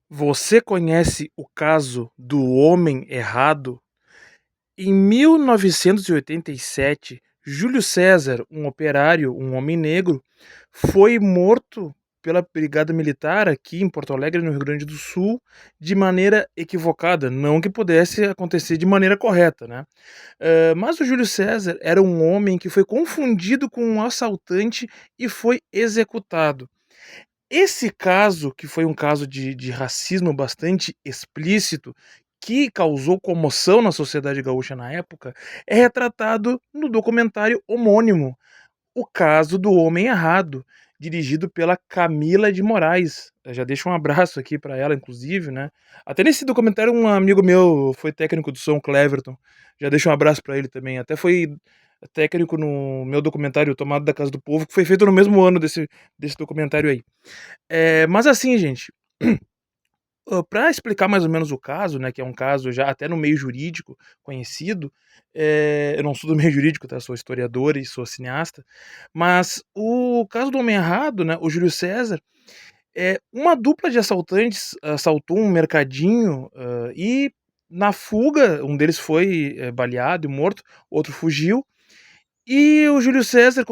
Você conhece o caso do homem errado? Em 1987, Júlio César, um operário, um homem negro, foi morto pela Brigada Militar aqui em Porto Alegre, no Rio Grande do Sul, de maneira equivocada, não que pudesse acontecer de maneira correta, né. Mas o Júlio César era um homem que foi confundido com um assaltante e foi executado. Esse caso, que foi um caso de racismo bastante explícito, que causou comoção na sociedade gaúcha na época, é retratado no documentário homônimo, O Caso do Homem Errado, dirigido pela Camila de Moraes. Eu já deixo um abraço aqui pra ela, inclusive, né. Até nesse documentário um amigo meu foi técnico do som, Cleverton, já deixo um abraço pra ele também, até foi técnico no meu documentário Tomado da Casa do Povo, que foi feito no mesmo ano desse documentário aí. Mas assim, gente, pra explicar mais ou menos o caso, né, que é um caso já até no meio jurídico conhecido, eu não sou do meio jurídico, tá, sou historiador e sou cineasta, mas o caso do Homem Errado, né, o Júlio César, uma dupla de assaltantes assaltou um mercadinho, e na fuga, um deles foi, baleado e morto, outro fugiu, e o Júlio César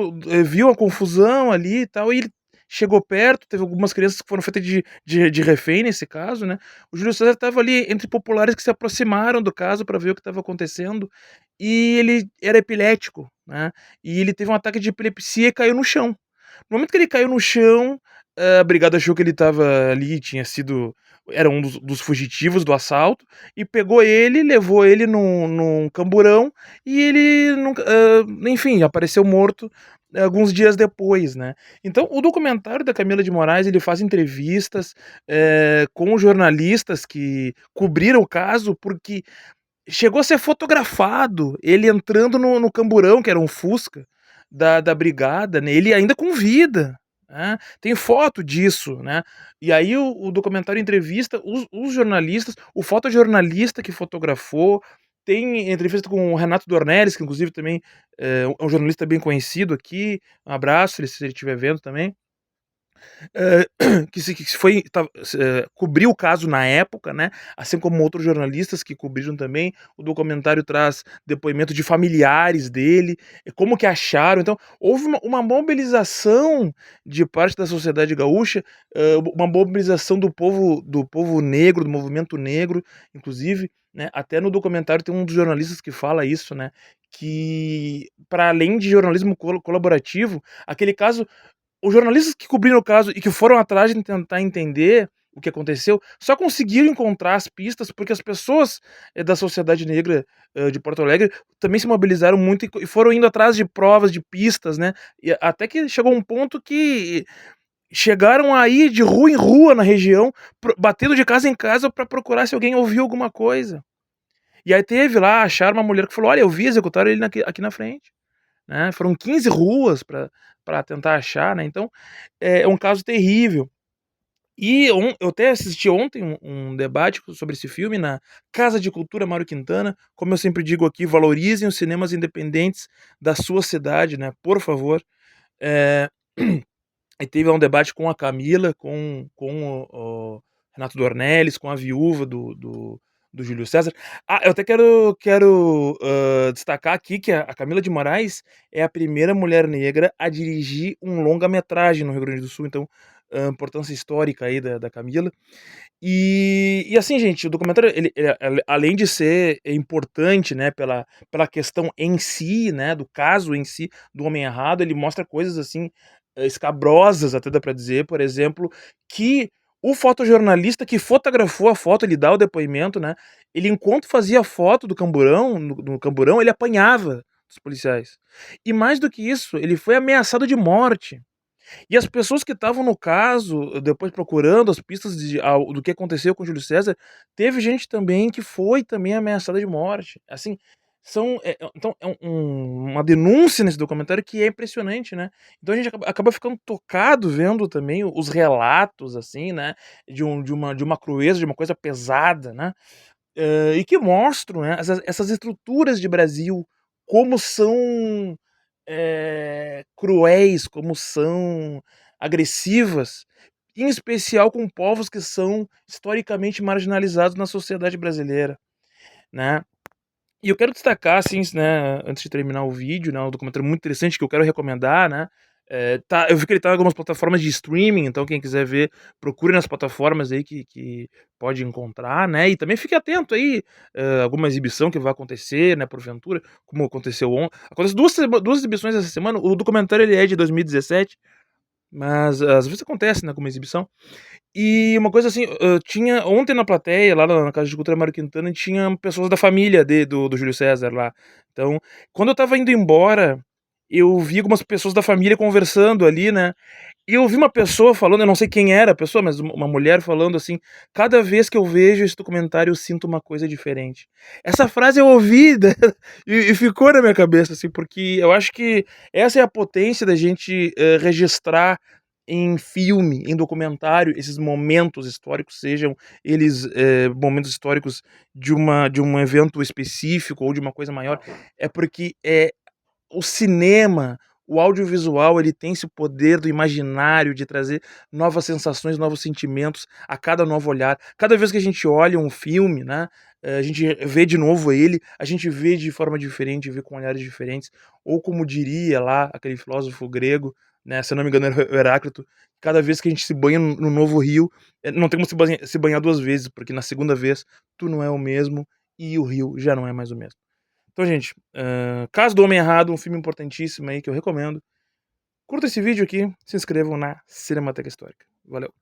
viu a confusão ali e tal, e ele chegou perto, teve algumas crianças que foram feitas de refém nesse caso, né. O Júlio César estava ali entre populares que se aproximaram do caso para ver o que estava acontecendo, e ele era epilético, né, e ele teve um ataque de epilepsia e caiu no chão. No momento que ele caiu no chão, a brigada achou que ele estava ali, tinha sido era um dos fugitivos do assalto, e pegou ele, levou ele num camburão, e ele nunca enfim, apareceu morto alguns dias depois, né. Então o documentário da Camila de Moraes, ele faz entrevistas, com jornalistas que cobriram o caso, porque chegou a ser fotografado ele entrando no camburão, que era um Fusca, da brigada, né, ele ainda com vida, né, tem foto disso, né. E aí o documentário entrevista os jornalistas, o fotojornalista que fotografou, tem entrevista com o Renato Dornelles, que inclusive também é um jornalista bem conhecido aqui, um abraço se ele estiver vendo também. Eh, que se foi cobriu o caso na época, né, assim como outros jornalistas que cobriram também. O documentário traz depoimento de familiares dele, como que acharam. Então, houve uma mobilização de parte da sociedade gaúcha, uma mobilização do povo negro, do movimento negro, inclusive, né, até no documentário tem um dos jornalistas que fala isso, né, que para além de jornalismo colaborativo, aquele caso os jornalistas que cobriram o caso e que foram atrás de tentar entender o que aconteceu, só conseguiram encontrar as pistas, porque as pessoas, da sociedade negra, de Porto Alegre, também se mobilizaram muito e foram indo atrás de provas, de pistas, né, e até que chegou um ponto que chegaram a ir de rua em rua na região, batendo de casa em casa para procurar se alguém ouviu alguma coisa. E aí teve lá, acharam uma mulher que falou: "Olha, eu vi, executaram ele aqui na frente", né, foram 15 ruas para tentar achar, né, então é um caso terrível. E eu até assisti ontem um debate sobre esse filme na Casa de Cultura Mário Quintana, como eu sempre digo aqui, valorizem os cinemas independentes da sua cidade, né, por favor. Eh, e teve lá um debate com a Camila, com o Renato Dornelles, com a viúva do Júlio César. Ah, eu até quero destacar aqui que a Camila de Moraes é a primeira mulher negra a dirigir um longa-metragem no Rio Grande do Sul, então, importância histórica aí da Camila. E assim, gente, o documentário ele além de ser importante, né, pela questão em si, né, do caso em si, do homem errado, ele mostra coisas, assim, escabrosas, até dá pra dizer, por exemplo, que o fotojornalista que fotografou a foto, ele dá o depoimento, né, ele enquanto fazia a foto do camburão, no camburão, ele apanhava dos policiais. E mais do que isso, ele foi ameaçado de morte. E as pessoas que estavam no caso, depois procurando as pistas do que aconteceu com o Júlio César, teve gente também que foi também ameaçada de morte. Assim, então é uma denúncia nesse documentário que é impressionante, né. Então a gente acaba ficando tocado vendo também os relatos, assim, né, de uma crueza, de uma coisa pesada, né, e que mostram, né, essas estruturas de Brasil, como são cruéis, como são agressivas, em especial com povos que são historicamente marginalizados na sociedade brasileira, né. E eu quero destacar, assim, né, antes de terminar o vídeo, né, um documentário muito interessante que eu quero recomendar, né, eu vi que ele tá em algumas plataformas de streaming, então quem quiser ver, procure nas plataformas aí que pode encontrar, né, e também fique atento aí, alguma exibição que vai acontecer, né, porventura, como aconteceu aconteceu 2 exibições essa semana, o documentário ele é de 2017, mas às vezes acontece, né, como exibição. E uma coisa assim, tinha ontem na plateia, lá na Casa de Cultura Mário Quintana, tinha pessoas da família do Júlio César lá. Então, quando eu estava indo embora, eu vi algumas pessoas da família conversando ali, né, e eu vi uma pessoa falando, eu não sei quem era a pessoa, mas uma mulher falando assim: "Cada vez que eu vejo esse documentário eu sinto uma coisa diferente". Essa frase eu ouvi e ficou na minha cabeça, assim, porque eu acho que essa é a potência da gente, registrar em filme, em documentário, esses momentos históricos, sejam eles, momentos históricos de um evento específico ou de uma coisa maior, é porque, o cinema, o audiovisual, ele tem esse poder do imaginário, de trazer novas sensações, novos sentimentos a cada novo olhar. Cada vez que a gente olha um filme, né, a gente vê de novo ele, a gente vê de forma diferente, vê com olhares diferentes, ou como diria lá aquele filósofo grego, né, se eu não me engano era o Heráclito, cada vez que a gente se banha no novo rio, não tem como se banhar 2 vezes, porque na segunda vez tu não é o mesmo e o rio já não é mais o mesmo. Então, gente, Casa do Homem Errado, um filme importantíssimo aí que eu recomendo. Curta esse vídeo aqui, se inscrevam na Cinemateca Histórica. Valeu.